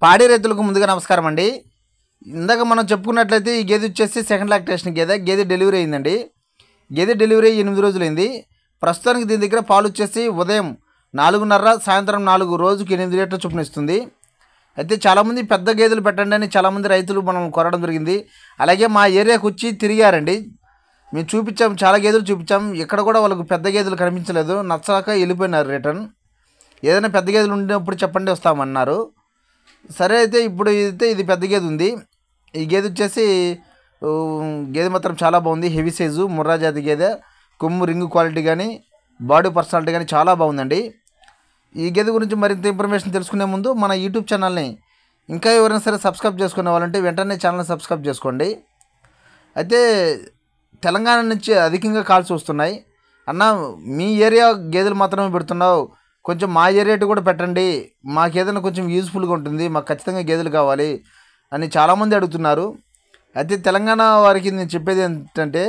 పాడి రైతులకు ముందుగా నమస్కారం అండి. ఇందాక మనం చెప్పుకున్నట్లయితే ఈ గేదె వచ్చేసి సెకండ్ లాక్టేషన్ గేదె డెలివరీ అయిందండి. గేదె డెలివరీ 8 రోజులైంది. ప్రస్తుతానికి దీని దగ్గర పాలు వచ్చేసి ఉదయం 4:30 సాయంత్రం 4 రోజుకి 8 లీటర్ల చొప్పున ఇస్తుంది. అయితే చాలామంది పెద్ద గేదెలు పెట్టండి అని చాలామంది రైతులు మనం కోరడం జరిగింది. అలాగే మా ఏరియాకి వచ్చి తిరిగారండి. మేము చూపించాం, చాలా గేదెలు చూపించాం. ఇక్కడ కూడా వాళ్ళకు పెద్ద గేదెలు కనిపించలేదు, నచ్చక వెళ్ళిపోయినారు రిటర్న్. ఏదైనా పెద్ద గేదెలు ఉండినప్పుడు చెప్పండి వస్తామన్నారు. సరే అయితే ఇప్పుడు ఇది పెద్ద గేదె ఉంది. ఈ గేదె వచ్చేసి గేదె మాత్రం చాలా బాగుంది. హెవీ సైజు ముర్రా జాతి గేదె. కొమ్ము రింగు క్వాలిటీ కానీ బాడీ పర్సనాలిటీ కానీ చాలా బాగుందండి. ఈ గేదె గురించి మరింత ఇన్ఫర్మేషన్ తెలుసుకునే ముందు మన యూట్యూబ్ ఛానల్ని ఇంకా ఎవరైనా సరే సబ్స్క్రైబ్ చేసుకునే వాళ్ళంటే వెంటనే ఛానల్ని సబ్స్క్రైబ్ చేసుకోండి. అయితే తెలంగాణ నుంచి అధికంగా కాల్స్ వస్తున్నాయి. అన్న మీ ఏరియా గేదెలు మాత్రమే పెడుతున్నావు, కొంచెం మా ఏరియా కూడా పెట్టండి, మాకు ఏదైనా కొంచెం యూజ్ఫుల్గా ఉంటుంది, మాకు ఖచ్చితంగా గేదెలు కావాలి అని చాలామంది అడుగుతున్నారు. అయితే తెలంగాణ వారికి నేను చెప్పేది ఏంటంటే,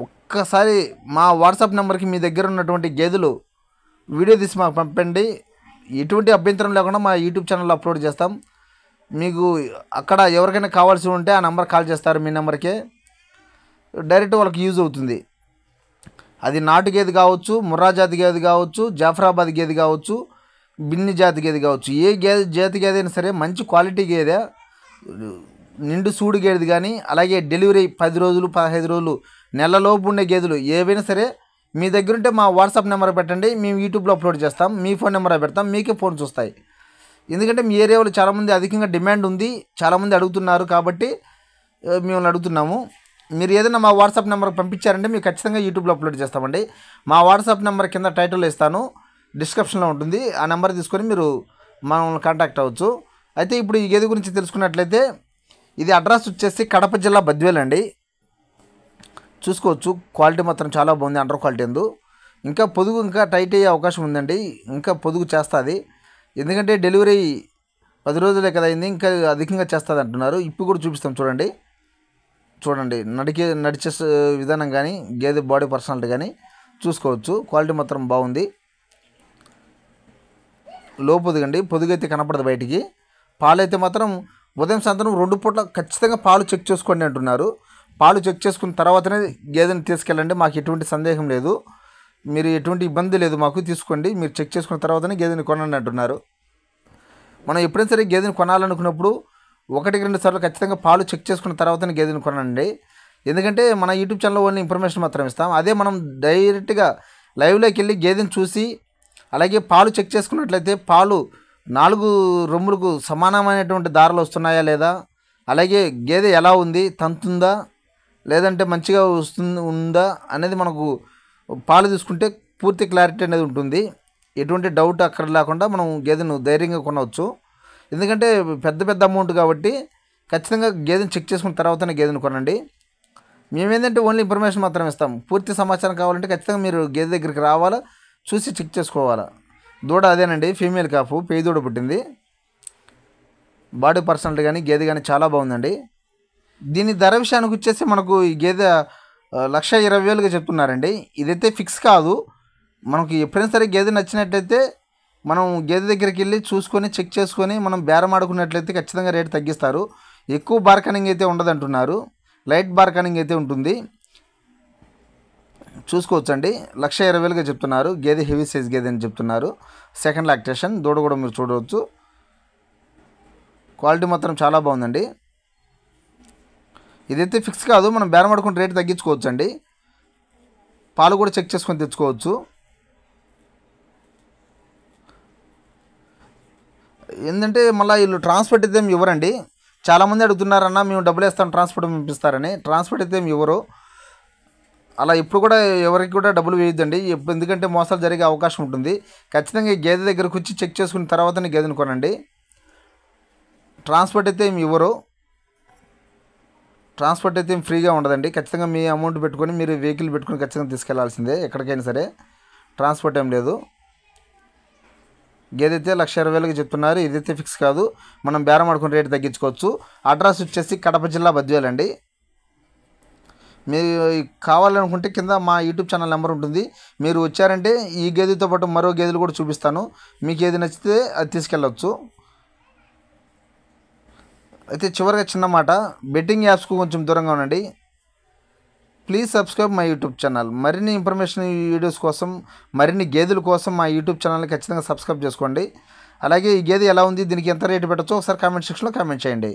ఒక్కసారి మా వాట్సాప్ నెంబర్కి మీ దగ్గర ఉన్నటువంటి గేదెలు వీడియో తీసి మాకు పంపండి. ఎటువంటి అభ్యంతరం లేకుండా మా యూట్యూబ్ ఛానల్లో అప్లోడ్ చేస్తాం. మీకు అక్కడ ఎవరికైనా కావాల్సి ఉంటే ఆ నెంబర్ కాల్ చేస్తారు. మీ నెంబర్కే డైరెక్ట్ వాళ్ళకి యూజ్ అవుతుంది. అది నాటు గేదె కావచ్చు, ముర్రా జాతి గేదె కావచ్చు, జాఫరాబాద్ గేదె కావచ్చు, బిన్ని జాతి గేదె కావచ్చు. ఏ జాతి గేదె అయినా సరే మంచి క్వాలిటీ గేదె, నిండు సూడు గేదె కానీ, అలాగే డెలివరీ 10 రోజులు 15 రోజులు నెలలోపు ఉండే గేదెలు ఏవైనా సరే మీ దగ్గర ఉంటే మా వాట్సాప్ నెంబర్ పెట్టండి, మేము యూట్యూబ్లో అప్లోడ్ చేస్తాం. మీ ఫోన్ నెంబర్ పెడతాం, మీకే ఫోన్స్ వస్తాయి. ఎందుకంటే మీ ఏరియాలో చాలామంది అధికంగా డిమాండ్ ఉంది, చాలామంది అడుగుతున్నారు కాబట్టి మిమ్మల్ని అడుగుతున్నాము. మీరు ఏదైనా మా వాట్సాప్ నెంబర్ పంపించారంటే మీకు ఖచ్చితంగా యూట్యూబ్లో అప్లోడ్ చేస్తామండి. మా వాట్సాప్ నెంబర్ కింద టైటిల్లో ఇస్తాను, డిస్క్రిప్షన్లో ఉంటుంది. ఆ నెంబర్ తీసుకొని మీరు మనల్ని కాంటాక్ట్ అవ్వచ్చు. అయితే ఇప్పుడు ఈ గేదె గురించి తెలుసుకున్నట్లయితే, ఇది అడ్రస్ వచ్చేసి కడప జిల్లా బద్వేల్ అండి. చూసుకోవచ్చు, క్వాలిటీ మాత్రం చాలా బాగుంది. అండర్ క్వాలిటీ ఎందు ఇంకా పొదుగు ఇంకా టైట్ అయ్యే అవకాశం ఉందండి. ఇంకా పొదుగు చేస్తుంది, ఎందుకంటే డెలివరీ 10 రోజులే కదా అయింది, ఇంకా అధికంగా చేస్తుంది అంటున్నారు. ఇప్పుడు కూడా చూపిస్తాం చూడండి నడిచే విధానం కానీ గేదె బాడీ పర్సనాలిటీ కానీ చూసుకోవచ్చు. క్వాలిటీ మాత్రం బాగుంది. పొదుగండి, పొదుగైతే కనపడదు బయటికి. పాలు అయితే మాత్రం ఉదయం సాయంత్రం 2 పూట్ల ఖచ్చితంగా పాలు చెక్ చేసుకోండి అంటున్నారు. పాలు చెక్ చేసుకున్న తర్వాతనే గేదెని తీసుకెళ్ళండి, మాకు ఎటువంటి సందేహం లేదు, మీరు ఎటువంటి ఇబ్బంది లేదు, మాకు తీసుకోండి, మీరు చెక్ చేసుకున్న తర్వాతనే గేదెని కొనండి అంటున్నారు. మనం ఎప్పుడైనా సరే గేదెని కొనాలనుకున్నప్పుడు 1-2 సార్లు ఖచ్చితంగా పాలు చెక్ చేసుకున్న తర్వాతనే గేదెని కొనండి. ఎందుకంటే మన యూట్యూబ్ ఛానల్లో ఓన్లీ ఇన్ఫర్మేషన్ మాత్రం ఇస్తాం. అదే మనం డైరెక్ట్గా లైవ్లోకి వెళ్ళి గేదెని చూసి అలాగే పాలు చెక్ చేసుకున్నట్లయితే పాలు 4 రొమ్ములకు సమానమైనటువంటి దారాలు వస్తున్నాయా లేదా, అలాగే గేదె ఎలా ఉంది, తంతుందా లేదంటే మంచిగా ఉందా అనేది మనకు పాలు తీసుకుంటే పూర్తి క్లారిటీ అనేది ఉంటుంది. ఎటువంటి డౌట్ అక్కడ లేకుండా మనం గేదెను ధైర్యంగా కొనవచ్చు. ఎందుకంటే పెద్ద అమౌంట్ కాబట్టి ఖచ్చితంగా గేదెని చెక్ చేసుకున్న తర్వాతనే గేదెను కొనండి. మేమేంటంటే ఓన్లీ ఇన్ఫర్మేషన్ మాత్రం ఇస్తాం. పూర్తి సమాచారం కావాలంటే ఖచ్చితంగా మీరు గేదె దగ్గరికి రావాలా, చూసి చెక్ చేసుకోవాలా. దూడ అదేనండి, ఫీమేల్ కాపు, పేయి దూడ పుట్టింది. బాడీ పర్సనాలిటీ కానీ గేదె కానీ చాలా బాగుందండి. దీని ధర విషయానికి వచ్చేసి మనకు ఈ గేదె 1,20,000గా చెప్తున్నారండి. ఇదైతే ఫిక్స్ కాదు, మనకి ఎప్పుడైనా సరే గేదె నచ్చినట్లయితే మనం గేదె దగ్గరికి వెళ్ళి చూసుకొని చెక్ చేసుకొని మనం బేరం ఆడుకున్నట్లయితే ఖచ్చితంగా రేటు తగ్గిస్తారు. ఎక్కువ బార్కనింగ్ అయితే ఉండదంటున్నారు, లైట్ బార్కనింగ్ అయితే ఉంటుంది. చూసుకోవచ్చండి, 1,20,000గా చెప్తున్నారు. గేదె హెవీ సైజ్ గేదె అని చెప్తున్నారు. సెకండ్ లాక్టేషన్ దూడ కూడా మీరు చూడవచ్చు. క్వాలిటీ మాత్రం చాలా బాగుందండి. ఇదైతే ఫిక్స్ కాదు, మనం బేరం ఆడుకుని రేటు తగ్గించుకోవచ్చు అండి. పాలు కూడా చెక్ చేసుకొని తెచ్చుకోవచ్చు. ఏంటంటే మళ్ళీ వీళ్ళు ట్రాన్స్పోర్ట్ అయితే ఏమి ఇవ్వరండి. చాలామంది అడుగుతున్నారన్న మేము డబ్బులు వేస్తాం ట్రాన్స్పోర్ట్ పంపిస్తారని. ట్రాన్స్పోర్ట్ అయితే ఏమి ఇవ్వరు. అలా ఇప్పుడు కూడా ఎవరికి కూడా డబ్బులు వేయొద్దండి, ఎందుకంటే మోసాలు జరిగే అవకాశం ఉంటుంది. ఖచ్చితంగా ఈ గేదె దగ్గరకు వచ్చి చెక్ చేసుకున్న తర్వాతనే గేదెను కొనండి. ట్రాన్స్పోర్ట్ అయితే ఏమి ఇవ్వరు. ట్రాన్స్పోర్ట్ అయితే ఏం ఫ్రీగా ఉండదండి. ఖచ్చితంగా మీ అమౌంట్ పెట్టుకొని మీరు వెహికల్ పెట్టుకొని ఖచ్చితంగా తీసుకెళ్లాల్సిందే, ఎక్కడికైనా సరే. ట్రాన్స్పోర్ట్ ఏం లేదు. గేదె అయితే 1,20,000గా చెప్తున్నారు. ఇదైతే ఫిక్స్ కాదు, మనం బేరం ఆడుకుని రేటు తగ్గించుకోవచ్చు. అడ్రస్ వచ్చేసి కడప జిల్లా బద్వేల్ అండి. మీరు కావాలనుకుంటే కింద మా యూట్యూబ్ ఛానల్ నెంబర్ ఉంటుంది, మీరు వచ్చారంటే ఈ గేదెతో పాటు మరో గేదెలు కూడా చూపిస్తాను. మీకు ఏది నచ్చితే అది తీసుకెళ్ళవచ్చు. అయితే చివరిగా చిన్న మాట, బెట్టింగ్ యాప్స్కు కొంచెం దూరంగా ఉండండి. Please subscribe my YouTube channel. మరిన్ని ఇన్ఫర్మేషన్ వీడియోస్ కోసం, మరిన్ని గేదెల కోసం మా యూట్యూబ్ ఛానల్ని ఖచ్చితంగా సబ్స్క్రైబ్ చేసుకోండి. అలాగే ఈ గేదె ఎలా ఉంది, దీనికి ఎంత రేటు పెట్టచ్చో ఒకసారి కామెంట్ సెక్షన్లో కామెంట్ చేయండి.